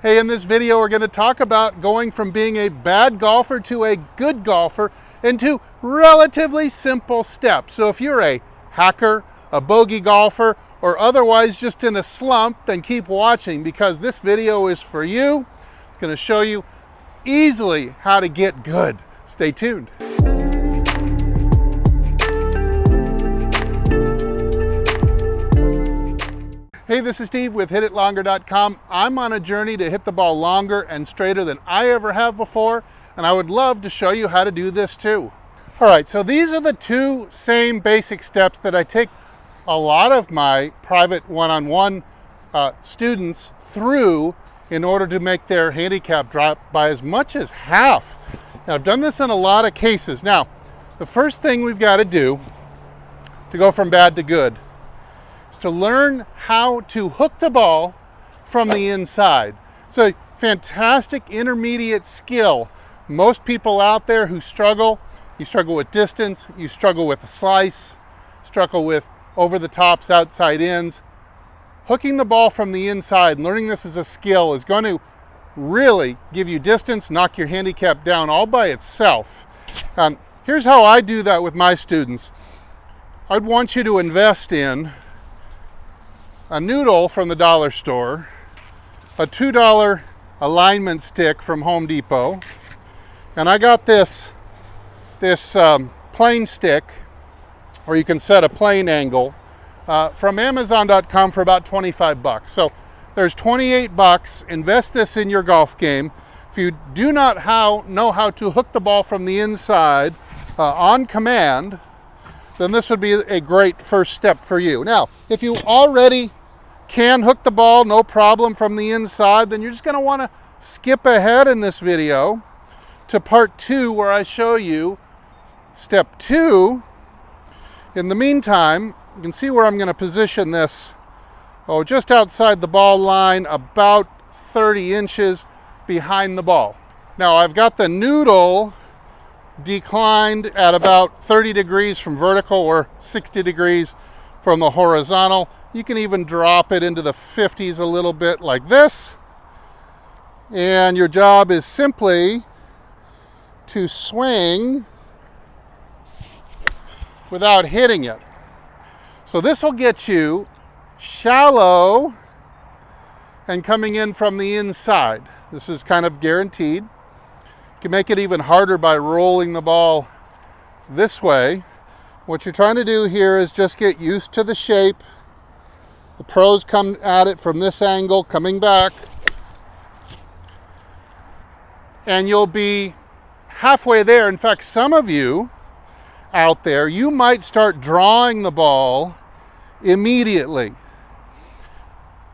Hey, in this video we're going to talk about going from being a bad golfer to a good golfer in two relatively simple steps. So if you're a hacker, a bogey golfer, or otherwise just in a slump, then keep watching because this video is for you. It's going to show you easily how to get good. Stay tuned. Hey, this is Steve with HitItLonger.com. I'm on a journey to hit the ball longer and straighter than I ever have before, and I would love to show you how to do this too. All right, so these are the two same basic steps that I take a lot of my private one-on-one students through in order to make their handicap drop by as much as half. Now, I've done this in a lot of cases. Now, the first thing we've got to do to go from bad to good is to learn how to hook the ball from the inside. So fantastic intermediate skill. Most people out there who struggle, you struggle with distance, you struggle with a slice, struggle with over the tops, outside ins. Hooking the ball from the inside and learning this as a skill is going to really give you distance, knock your handicap down all by itself. Here's how I do that with my students. I'd want you to invest in a noodle from the dollar store, a $2 alignment stick from Home Depot, and I got this plane stick, or you can set a plane angle, from Amazon.com for about 25 bucks. So there's 28 bucks. Invest this in your golf game. If you do not know how to hook the ball from the inside on command, then this would be a great first step for you. Now, if you already can hook the ball, no problem, from the inside, then you're just going to want to skip ahead in this video to part 2 where I show you step 2. In the meantime, you can see where I'm going to position this, just outside the ball line, about 30 inches behind the ball. Now I've got the noodle declined at about 30 degrees from vertical or 60 degrees from the horizontal. You can even drop it into the 50s a little bit like this. And your job is simply to swing without hitting it. So this will get you shallow and coming in from the inside. This is kind of guaranteed. You can make it even harder by rolling the ball this way. What you're trying to do here is just get used to the shape. The pros come at it from this angle, coming back, and you'll be halfway there. In fact, some of you out there, you might start drawing the ball immediately.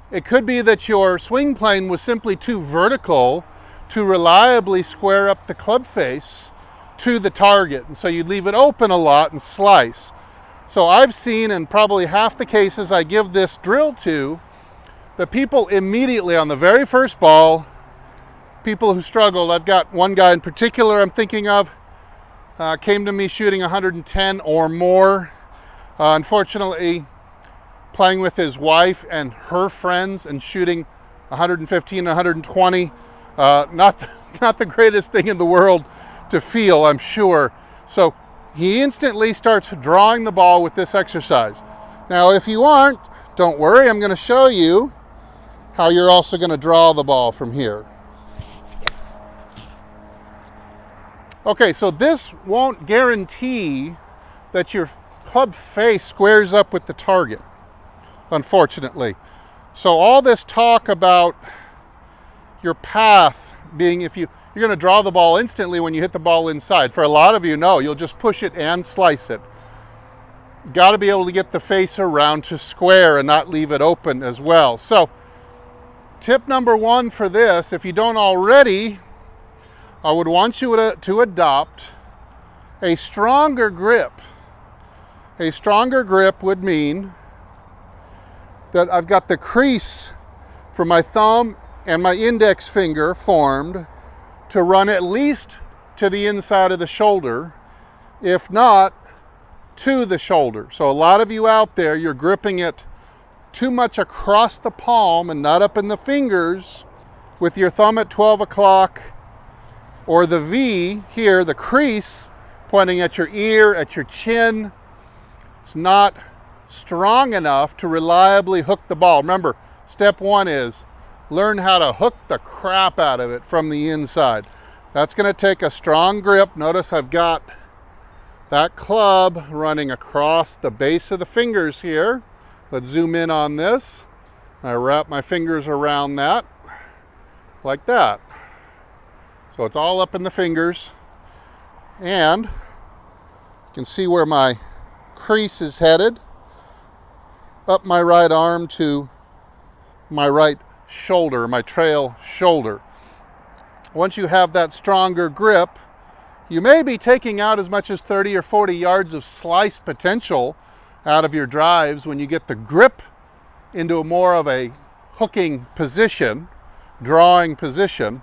It could be that your swing plane was simply too vertical to reliably square up the club face to the target, and so you'd leave it open a lot and slice. So I've seen in probably half the cases I give this drill to, the people immediately on the very first ball, people who struggled. I've got one guy in particular I'm thinking of, came to me shooting 110 or more. Unfortunately, playing with his wife and her friends and shooting 115, 120, not the greatest thing in the world to feel, I'm sure. So he instantly starts drawing the ball with this exercise. Now, if you aren't, don't worry, I'm going to show you how you're also going to draw the ball from here. Okay, so this won't guarantee that your club face squares up with the target, unfortunately. So all this talk about your path being, you're going to draw the ball instantly when you hit the ball inside. For a lot of you, no, you'll just push it and slice it. You got to be able to get the face around to square and not leave it open as well. So tip number 1 for this, if you don't already, I would want you to adopt a stronger grip. A stronger grip would mean that I've got the crease for my thumb and my index finger formed to run at least to the inside of the shoulder, if not to the shoulder. So a lot of you out there, you're gripping it too much across the palm and not up in the fingers. with your thumb at 12 o'clock, or the V here, the crease, pointing at your ear, at your chin, it's not strong enough to reliably hook the ball. Remember, step one is learn how to hook the crap out of it from the inside. That's going to take a strong grip. Notice I've got that club running across the base of the fingers here. Let's zoom in on this. I wrap my fingers around that like that. So it's all up in the fingers, and you can see where my crease is headed, up my right arm to my right shoulder, my trail shoulder. Once you have that stronger grip, you may be taking out as much as 30 or 40 yards of slice potential out of your drives when you get the grip into more of a hooking position, drawing position.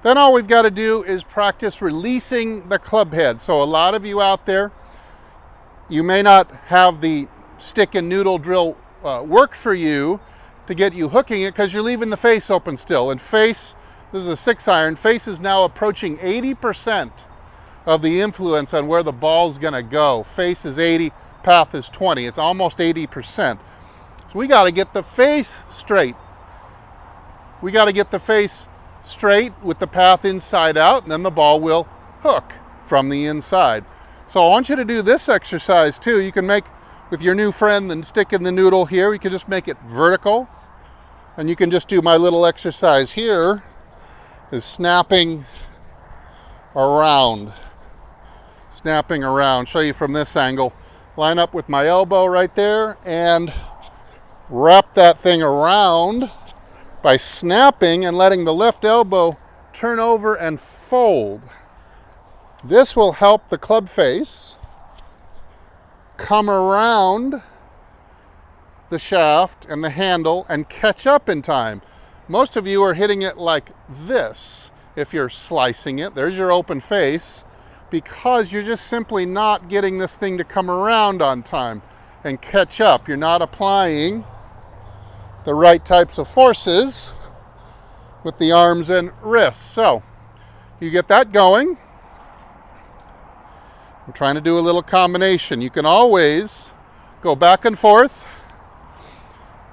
Then all we've got to do is practice releasing the club head. So a lot of you out there, you may not have the stick and noodle drill work for you to get you hooking it because you're leaving the face open still. And face, this is a 6-iron, face is now approaching 80% of the influence on where the ball's gonna go. Face is 80, path is 20. It's almost 80%. So we gotta get the face straight. We gotta get the face straight with the path inside out, and then the ball will hook from the inside. So I want you to do this exercise too. You can make, with your new friend, the stick and the noodle here, you can just make it vertical. And you can just do my little exercise here, is snapping around. Snapping around. Show you from this angle. Line up with my elbow right there and wrap that thing around by snapping and letting the left elbow turn over and fold. This will help the club face come around the shaft and the handle and catch up in time. Most of you are hitting it like this if you're slicing it. There's your open face, because you're just simply not getting this thing to come around on time and catch up. You're not applying the right types of forces with the arms and wrists. So you get that going. I'm trying to do a little combination. You can always go back and forth,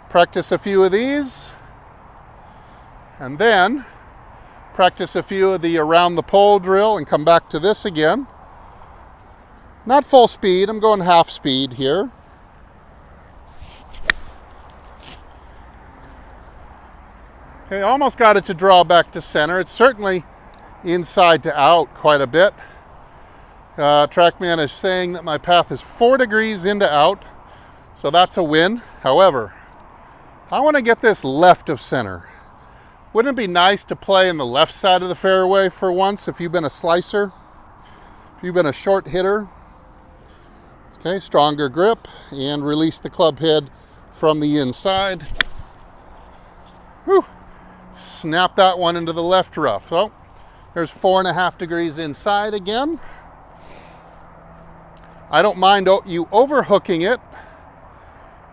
practice a few of these, and then practice a few of the around the pole drill and come back to this again. Not full speed, I'm going half speed here. Okay, almost got it to draw back to center. It's certainly inside to out quite a bit. TrackMan is saying that my path is 4 degrees into out, so that's a win. However, I want to get this left of center. Wouldn't it be nice to play in the left side of the fairway for once if you've been a slicer, if you've been a short hitter? Okay, stronger grip and release the club head from the inside. Whew. Snap that one into the left rough. So there's 4.5 degrees inside again. I don't mind you overhooking it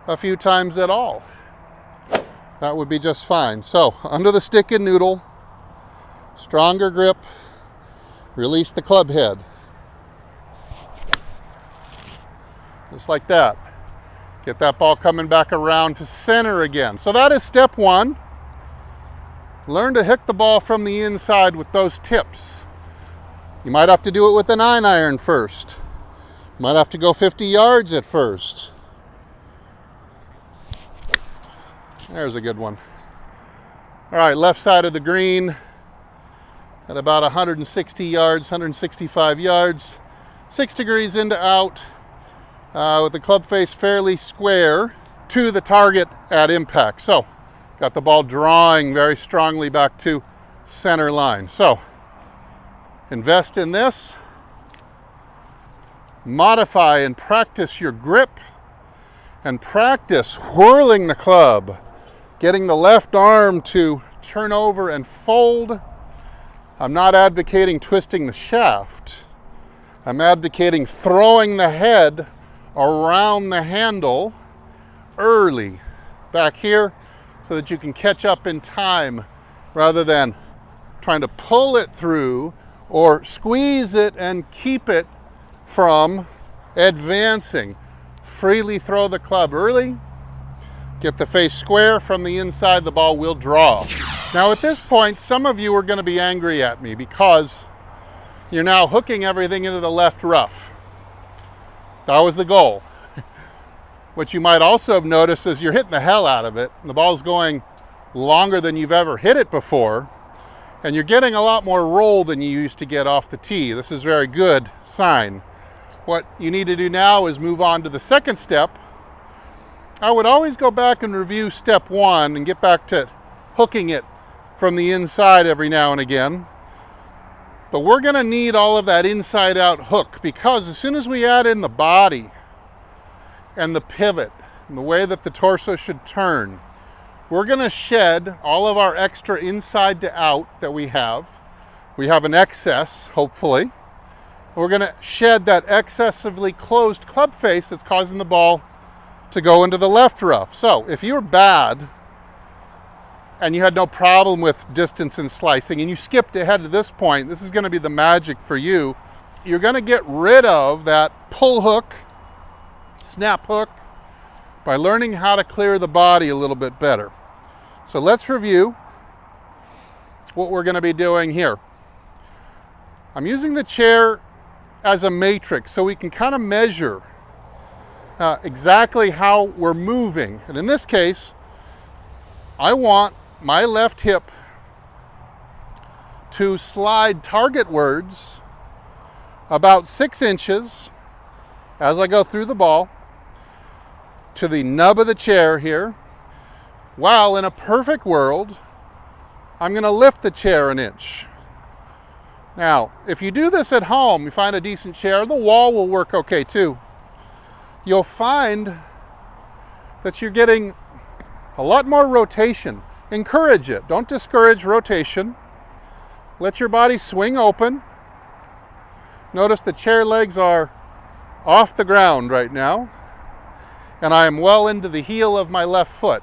a few times at all. That would be just fine. So under the stick and noodle, stronger grip, release the club head. Just like that. Get that ball coming back around to center again. So that is step one. Learn to hit the ball from the inside with those tips. You might have to do it with an 9-iron first. You might have to go 50 yards at first. There's a good one. All right, left side of the green at about 160 yards, 165 yards. 6 degrees into out with the club face fairly square to the target at impact. So, got the ball drawing very strongly back to center line. So, invest in this. Modify and practice your grip and practice whirling the club, getting the left arm to turn over and fold. I'm not advocating twisting the shaft. I'm advocating throwing the head around the handle early back here so that you can catch up in time rather than trying to pull it through or squeeze it and keep it from advancing. Freely throw the club early, get the face square from the inside, the ball will draw. Now at this point, some of you are going to be angry at me because you're now hooking everything into the left rough. That was the goal. What you might also have noticed is you're hitting the hell out of it. The ball's going longer than you've ever hit it before, and you're getting a lot more roll than you used to get off the tee. This is a very good sign. What you need to do now is move on to the second step. I would always go back and review step one and get back to hooking it from the inside every now and again. But we're going to need all of that inside out hook, because as soon as we add in the body and the pivot and the way that the torso should turn, we're going to shed all of our extra inside to out that we have. We have an excess, hopefully. We're going to shed that excessively closed club face that's causing the ball to go into the left rough. So if you're bad and you had no problem with distance and slicing and you skipped ahead to this point, this is going to be the magic for you. You're going to get rid of that pull hook, snap hook, by learning how to clear the body a little bit better. So let's review what we're going to be doing here. I'm using the chair as a matrix so we can kind of measure exactly how we're moving. And in this case, I want my left hip to slide targetwards about 6 inches as I go through the ball to the nub of the chair here, while in a perfect world, I'm going to lift the chair an inch. Now, if you do this at home, you find a decent chair, the wall will work okay too. You'll find that you're getting a lot more rotation. Encourage it. Don't discourage rotation. Let your body swing open. Notice the chair legs are off the ground right now, and I am well into the heel of my left foot.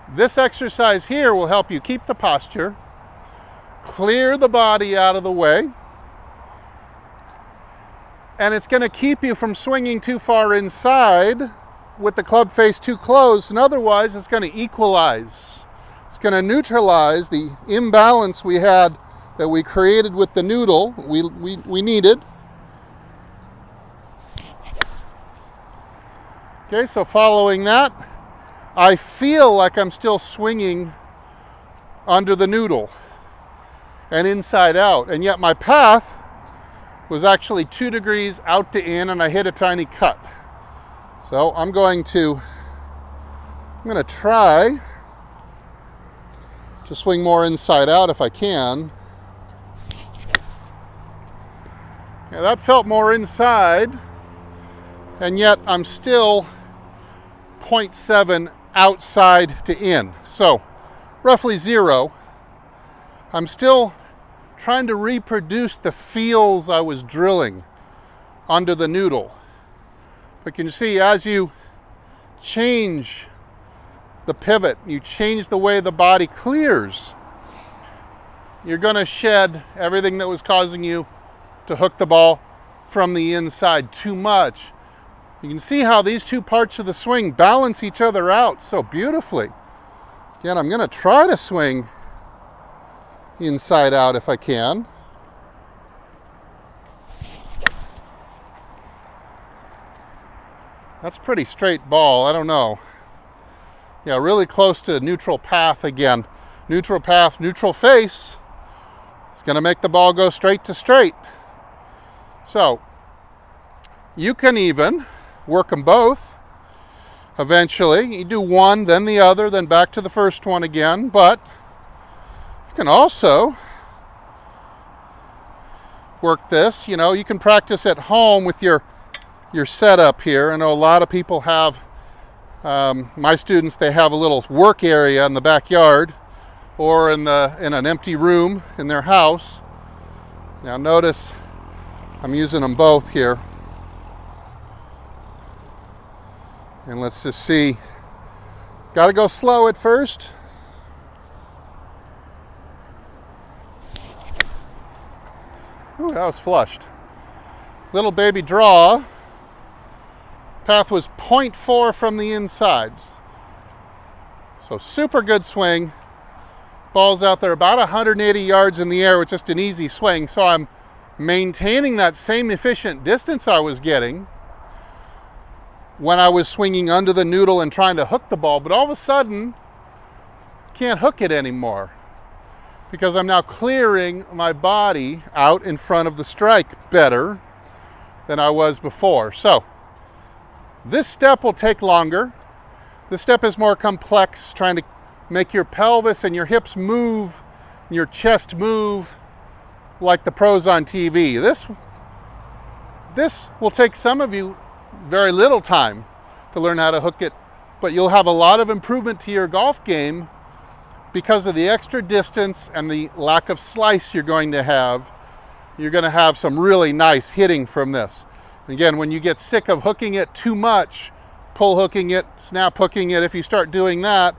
This exercise here will help you keep the posture, clear the body out of the way, and it's going to keep you from swinging too far inside with the club face too close, and otherwise it's going to equalize. It's going to neutralize the imbalance we had that we created with the noodle we needed. Okay, so following that, I feel like I'm still swinging under the noodle and inside out, and yet my path was actually 2 degrees out to in, and I hit a tiny cut. So I'm going to try to swing more inside out if I can. Yeah, that felt more inside, and yet I'm still 0.7 outside to in. So roughly 0. I'm still trying to reproduce the feels I was drilling under the noodle. But you can see as you change the pivot, you change the way the body clears, you're going to shed everything that was causing you to hook the ball from the inside too much. You can see how these two parts of the swing balance each other out so beautifully. Again, I'm going to try to swing inside out if I can. That's a pretty straight ball. I don't know. Yeah, really close to neutral path again. Neutral path, neutral face. It's going to make the ball go straight to straight. So, you can even work them both. Eventually, you do one, then the other, then back to the first one again. But you can also work this. You know, you can practice at home with your setup here. I know a lot of people have, my students, they have a little work area in the backyard or in an empty room in their house. Now notice I'm using them both here. And let's just see. Got to go slow at first. Ooh, that was flushed. Little baby draw. Path was 0.4 from the inside. So super good swing. Ball's out there about 180 yards in the air with just an easy swing. So I'm maintaining that same efficient distance I was getting when I was swinging under the noodle and trying to hook the ball. But all of a sudden, can't hook it anymore because I'm now clearing my body out in front of the strike better than I was before. So this step will take longer. This step is more complex, trying to make your pelvis and your hips move, and your chest move like the pros on TV. This will take some of you very little time to learn how to hook it, but you'll have a lot of improvement to your golf game because of the extra distance and the lack of slice you're going to have. You're going to have some really nice hitting from this. Again, when you get sick of hooking it too much, pull hooking it, snap hooking it, if you start doing that,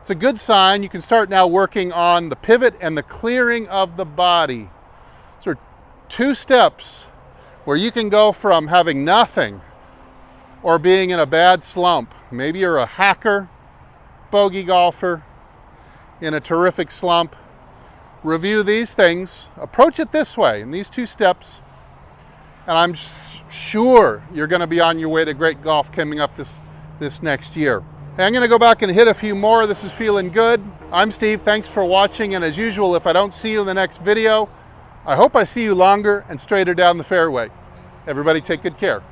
it's a good sign. You can start now working on the pivot and the clearing of the body. So 2 steps where you can go from having nothing or being in a bad slump. Maybe you're a hacker, bogey golfer, in a terrific slump. Review these things, approach it this way in these 2 steps, and I'm sure you're going to be on your way to great golf coming up this next year. Hey, I'm going to go back and hit a few more. This is feeling good. I'm Steve. Thanks for watching, and as usual, if I don't see you in the next video, I hope I see you longer and straighter down the fairway. Everybody take good care.